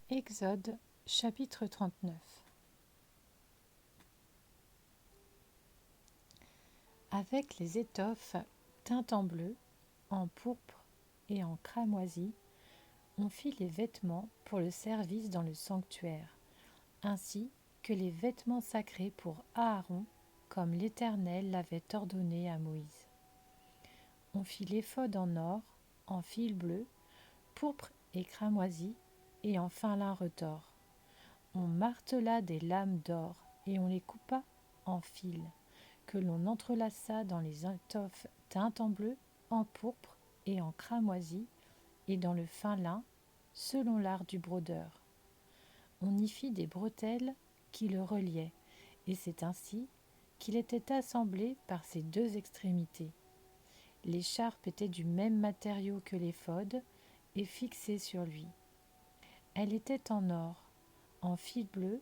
Exode chapitre 39. Avec les étoffes teintes en bleu, en pourpre et en cramoisi, on fit les vêtements pour le service dans le sanctuaire, ainsi que les vêtements sacrés pour Aaron, comme l'Éternel l'avait ordonné à Moïse. On fit l'éphod en or, en fil bleu, pourpre et cramoisi, et en fin lin retors. On martela des lames d'or, et on les coupa en fils, que l'on entrelaça dans les étoffes teintes en bleu, en pourpre et en cramoisi, et dans le fin lin, selon l'art du brodeur. On y fit des bretelles qui le reliaient, et c'est ainsi qu'il était assemblé par ses deux extrémités. L'écharpe était du même matériau que l'éphod, et fixée sur lui. Elle était en or, en fil bleu,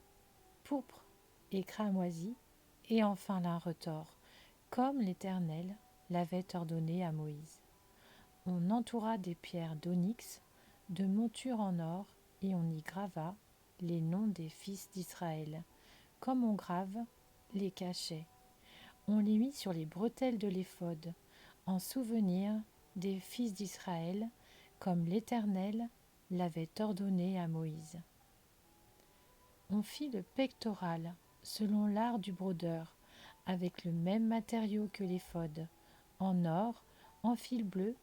pourpre et cramoisi, et en fin lin retors, comme l'Éternel l'avait ordonné à Moïse. On entoura des pierres d'onyx, de montures en or, et on y grava les noms des fils d'Israël, comme on grave les cachets. On les mit sur les bretelles de l'éphod, en souvenir des fils d'Israël, comme l'Éternel l'avait ordonné à Moïse. On fit le pectoral, selon l'art du brodeur, avec le même matériau que l'éphod, en or, en fil bleu,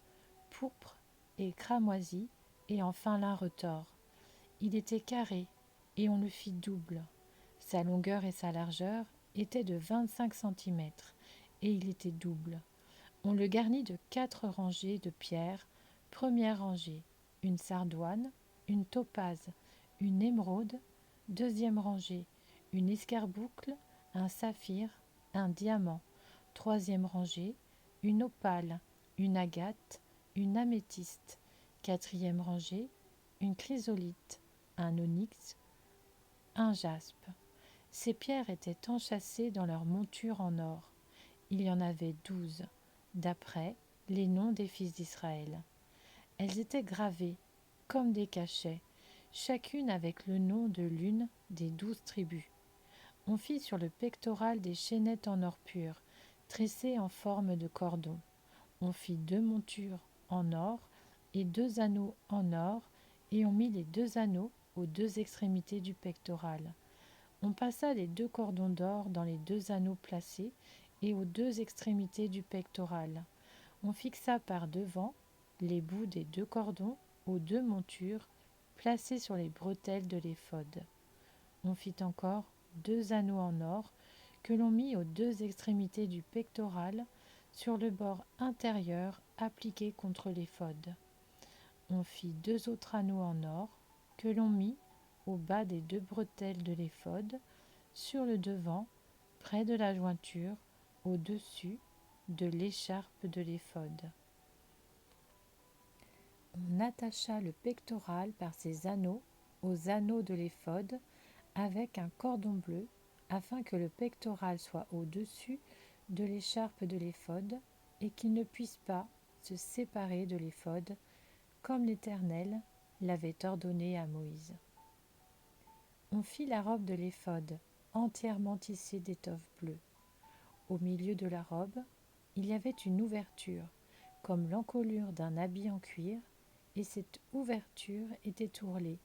pourpre et cramoisi, et en fin lin retors. Il était carré, et on le fit double. Sa longueur et sa largeur étaient de 25 centimètres, et il était double. On le garnit de 4 rangées de pierres, première rangée, une sardoine, une topaze, une émeraude, deuxième rangée, une escarboucle, un saphir, un diamant, troisième rangée, une opale, une agate, une améthyste, quatrième rangée, une chrysolite, un onyx, un jaspe. Ces pierres étaient enchâssées dans leur monture en or. Il y en avait 12, d'après les noms des fils d'Israël. Elles étaient gravées, comme des cachets, chacune avec le nom de l'une des 12 tribus. On fit sur le pectoral des chaînettes en or pur, tressées en forme de cordon. On fit 2 montures en or et 2 anneaux en or, et on mit les 2 anneaux aux 2 extrémités du pectoral. On passa les 2 cordons d'or dans les 2 anneaux placés et aux 2 extrémités du pectoral. On fixa par devant les bouts des 2 cordons aux 2 montures placées sur les bretelles de l'éphod. On fit encore 2 anneaux en or que l'on mit aux 2 extrémités du pectoral sur le bord intérieur appliqué contre l'éphod. On fit 2 autres anneaux en or que l'on mit au bas des 2 bretelles de l'éphod, sur le devant, près de la jointure, au-dessus de l'écharpe de l'éphod. On attacha le pectoral par ses anneaux aux anneaux de l'éphod avec un cordon bleu, afin que le pectoral soit au-dessus de l'écharpe de l'éphod et qu'il ne puisse pas se séparer de l'éphod, comme l'Éternel l'avait ordonné à Moïse. On fit la robe de l'éphod, entièrement tissée d'étoffe bleue. Au milieu de la robe, il y avait une ouverture, comme l'encolure d'un habit en cuir, et cette ouverture était ourlée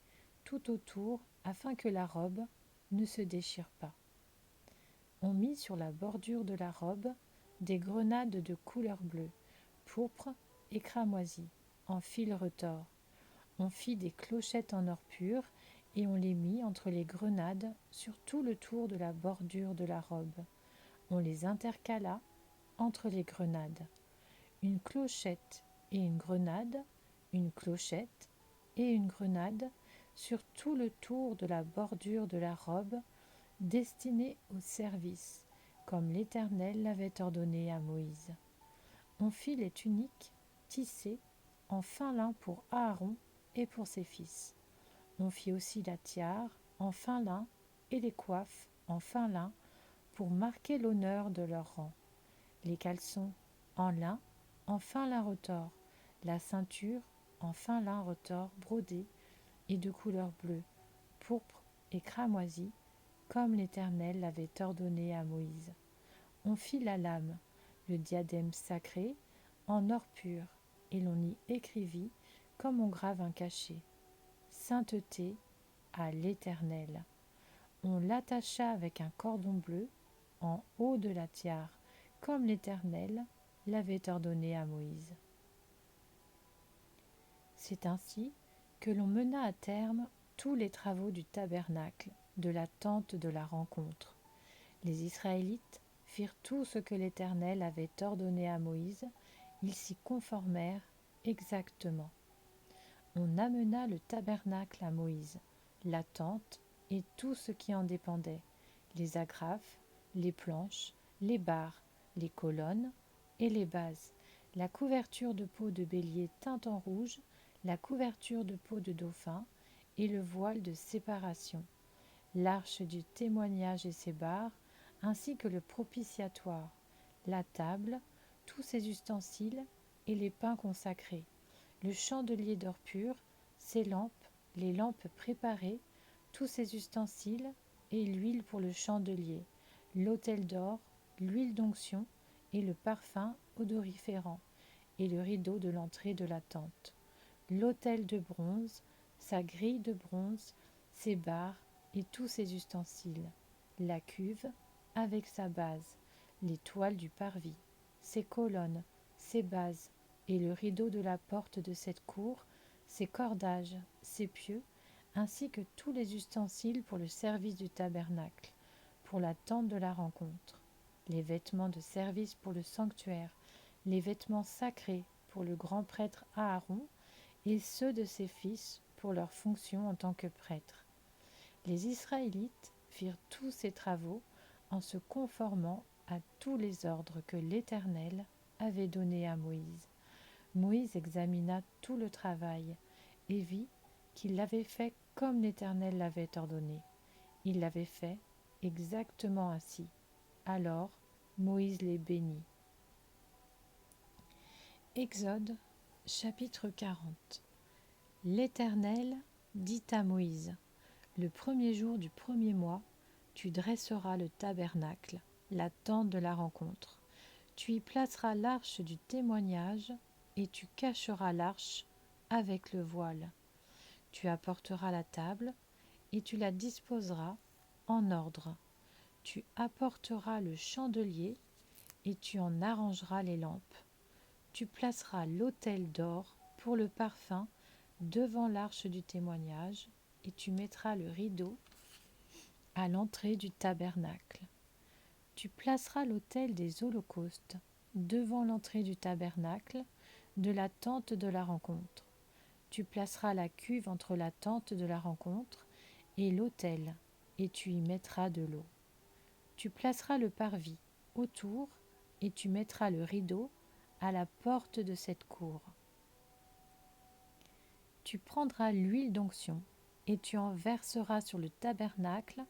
tout autour afin que la robe ne se déchire pas. On mit sur la bordure de la robe des grenades de couleur bleue, pourpre et cramoisi, en fil retors. On fit des clochettes en or pur, et on les mit entre les grenades sur tout le tour de la bordure de la robe. On les intercala entre les grenades. Une clochette et une grenade, une clochette et une grenade sur tout le tour de la bordure de la robe, destinée au service, comme l'Éternel l'avait ordonné à Moïse. On fit les tuniques tissées en fin lin pour Aaron et pour ses fils. On fit aussi la tiare en fin lin et les coiffes en fin lin pour marquer l'honneur de leur rang. Les caleçons en lin, en fin lin retors, la ceinture en fin lin retors brodé et de couleur bleue, pourpre et cramoisi, comme l'Éternel l'avait ordonné à Moïse. On fit la lame, le diadème sacré, en or pur, et l'on y écrivit, comme on grave un cachet, Sainteté à l'Éternel. On l'attacha avec un cordon bleu en haut de la tiare, comme l'Éternel l'avait ordonné à Moïse. C'est ainsi que l'on mena à terme tous les travaux du tabernacle, de la tente de la rencontre. Les Israélites firent tout ce que l'Éternel avait ordonné à Moïse, ils s'y conformèrent exactement. On amena le tabernacle à Moïse, la tente et tout ce qui en dépendait, les agrafes, les planches, les barres, les colonnes et les bases, la couverture de peau de bélier teinte en rouge, la couverture de peau de dauphin et le voile de séparation, l'arche du témoignage et ses barres, ainsi que le propitiatoire, la table, tous ses ustensiles et les pains consacrés, le chandelier d'or pur, ses lampes, les lampes préparées, tous ses ustensiles et l'huile pour le chandelier, l'autel d'or, l'huile d'onction et le parfum odoriférant, et le rideau de l'entrée de la tente, l'autel de bronze, sa grille de bronze, ses barres et tous ses ustensiles, la cuve avec sa base, les toiles du parvis, ses colonnes, ses bases, et le rideau de la porte de cette cour, ses cordages, ses pieux, ainsi que tous les ustensiles pour le service du tabernacle, pour la tente de la rencontre, les vêtements de service pour le sanctuaire, les vêtements sacrés pour le grand prêtre Aaron, et ceux de ses fils pour leur fonction en tant que prêtres. Les Israélites firent tous ces travaux en se conformant à tous les ordres que l'Éternel avait donnés à Moïse. Moïse examina tout le travail et vit qu'il l'avait fait comme l'Éternel l'avait ordonné. Il l'avait fait exactement ainsi. Alors Moïse les bénit. Exode chapitre 40. L'Éternel dit à Moïse: le premier jour du premier mois, tu dresseras le tabernacle, la tente de la rencontre. Tu y placeras l'arche du témoignage et tu cacheras l'arche avec le voile. Tu apporteras la table et tu la disposeras en ordre. Tu apporteras le chandelier et tu en arrangeras les lampes. Tu placeras l'autel d'or pour le parfum devant l'arche du témoignage et tu mettras le rideau à l'entrée du tabernacle. Tu placeras l'autel des holocaustes devant l'entrée du tabernacle de la tente de la rencontre. Tu placeras la cuve entre la tente de la rencontre et l'autel, et tu y mettras de l'eau. Tu placeras le parvis autour, et tu mettras le rideau à la porte de cette cour. Tu prendras l'huile d'onction, et tu en verseras sur le tabernacle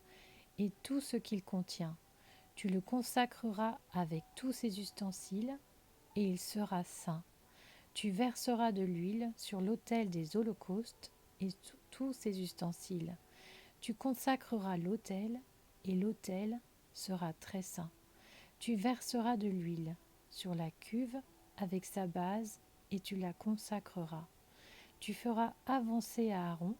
et tout ce qu'il contient. Tu le consacreras avec tous ses ustensiles, et il sera saint. Tu verseras de l'huile sur l'autel des holocaustes et tous ses ustensiles. Tu consacreras l'autel, et l'autel sera très saint. Tu verseras de l'huile sur la cuve avec sa base, et tu la consacreras. Tu feras avancer Aaron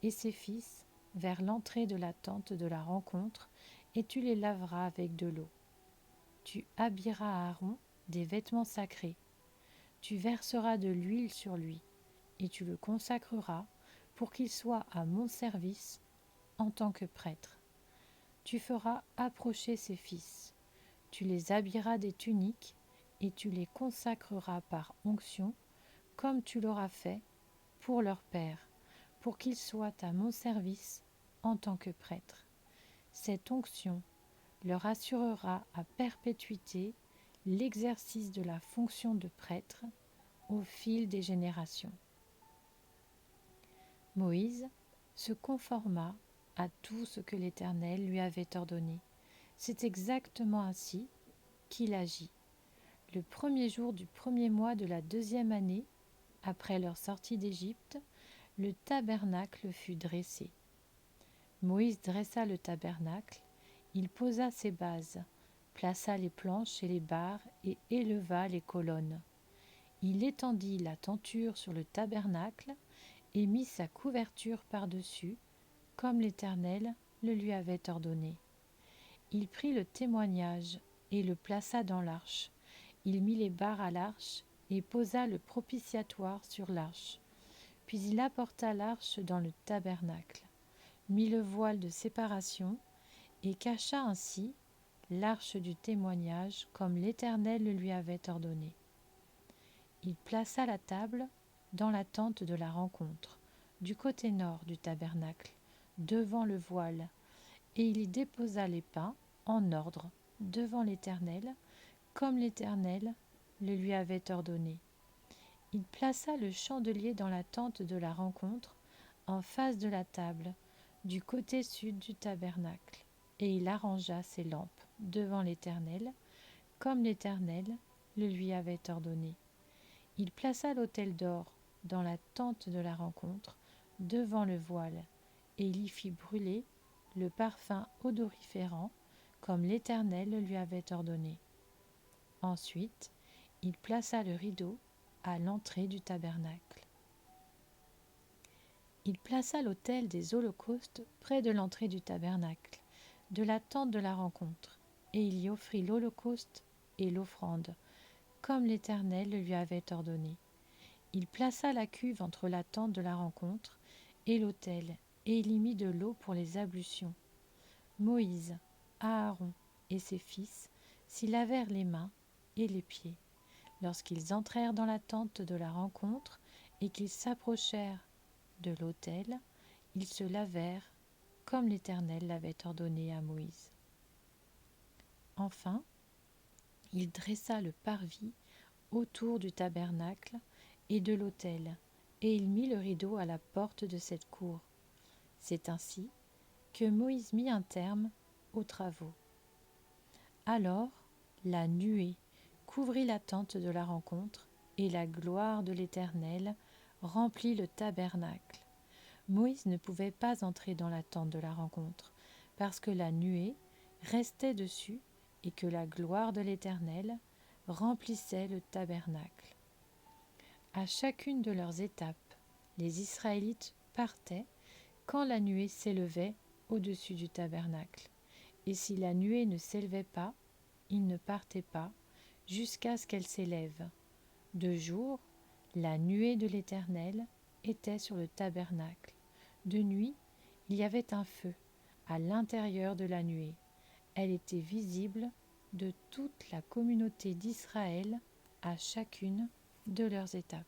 et ses fils vers l'entrée de la tente de la rencontre, et tu les laveras avec de l'eau. Tu habilleras Aaron des vêtements sacrés. Tu verseras de l'huile sur lui, et tu le consacreras pour qu'il soit à mon service en tant que prêtre. Tu feras approcher ses fils. Tu les habilleras des tuniques, et tu les consacreras par onction, comme tu l'auras fait pour leur père, pour qu'ils soient à mon service en tant que prêtres. Cette onction leur assurera à perpétuité l'exercice de la fonction de prêtre au fil des générations. Moïse se conforma à tout ce que l'Éternel lui avait ordonné. C'est exactement ainsi qu'il agit. Le premier jour du premier mois de la deuxième année, après leur sortie d'Égypte, le tabernacle fut dressé. Moïse dressa le tabernacle, il posa ses bases, plaça les planches et les barres et éleva les colonnes. Il étendit la tenture sur le tabernacle et mit sa couverture par-dessus, comme l'Éternel le lui avait ordonné. Il prit le témoignage et le plaça dans l'arche. Il mit les barres à l'arche et posa le propitiatoire sur l'arche. Puis il apporta l'arche dans le tabernacle, mit le voile de séparation et cacha ainsi l'arche du témoignage comme l'Éternel le lui avait ordonné. Il plaça la table dans la tente de la rencontre, du côté nord du tabernacle, devant le voile, et il y déposa les pains en ordre devant l'Éternel, comme l'Éternel le lui avait ordonné. Il plaça le chandelier dans la tente de la rencontre, en face de la table, du côté sud du tabernacle, et il arrangea ses lampes devant l'Éternel, comme l'Éternel le lui avait ordonné. Il plaça l'autel d'or dans la tente de la rencontre, devant le voile, et il y fit brûler le parfum odoriférant, comme l'Éternel le lui avait ordonné. Ensuite, il plaça le rideau à l'entrée du tabernacle. Il plaça l'autel des holocaustes près de l'entrée du tabernacle, de la tente de la rencontre, et il y offrit l'holocauste et l'offrande, comme l'Éternel le lui avait ordonné. Il plaça la cuve entre la tente de la rencontre et l'autel, et il y mit de l'eau pour les ablutions. Moïse, Aaron et ses fils s'y lavèrent les mains et les pieds. Lorsqu'ils entrèrent dans la tente de la rencontre et qu'ils s'approchèrent de l'autel, ils se lavèrent comme l'Éternel l'avait ordonné à Moïse. Enfin, il dressa le parvis autour du tabernacle et de l'autel, et il mit le rideau à la porte de cette cour. C'est ainsi que Moïse mit un terme aux travaux. Alors la nuée couvrit la tente de la rencontre, et la gloire de l'Éternel remplit le tabernacle. Moïse ne pouvait pas entrer dans la tente de la rencontre, parce que la nuée restait dessus et que la gloire de l'Éternel remplissait le tabernacle. À chacune de leurs étapes, les Israélites partaient quand la nuée s'élevait au-dessus du tabernacle. Et si la nuée ne s'élevait pas, ils ne partaient pas jusqu'à ce qu'elle s'élève. De jour, la nuée de l'Éternel était sur le tabernacle. De nuit, il y avait un feu à l'intérieur de la nuée. Elle était visible de toute la communauté d'Israël à chacune de leurs étapes.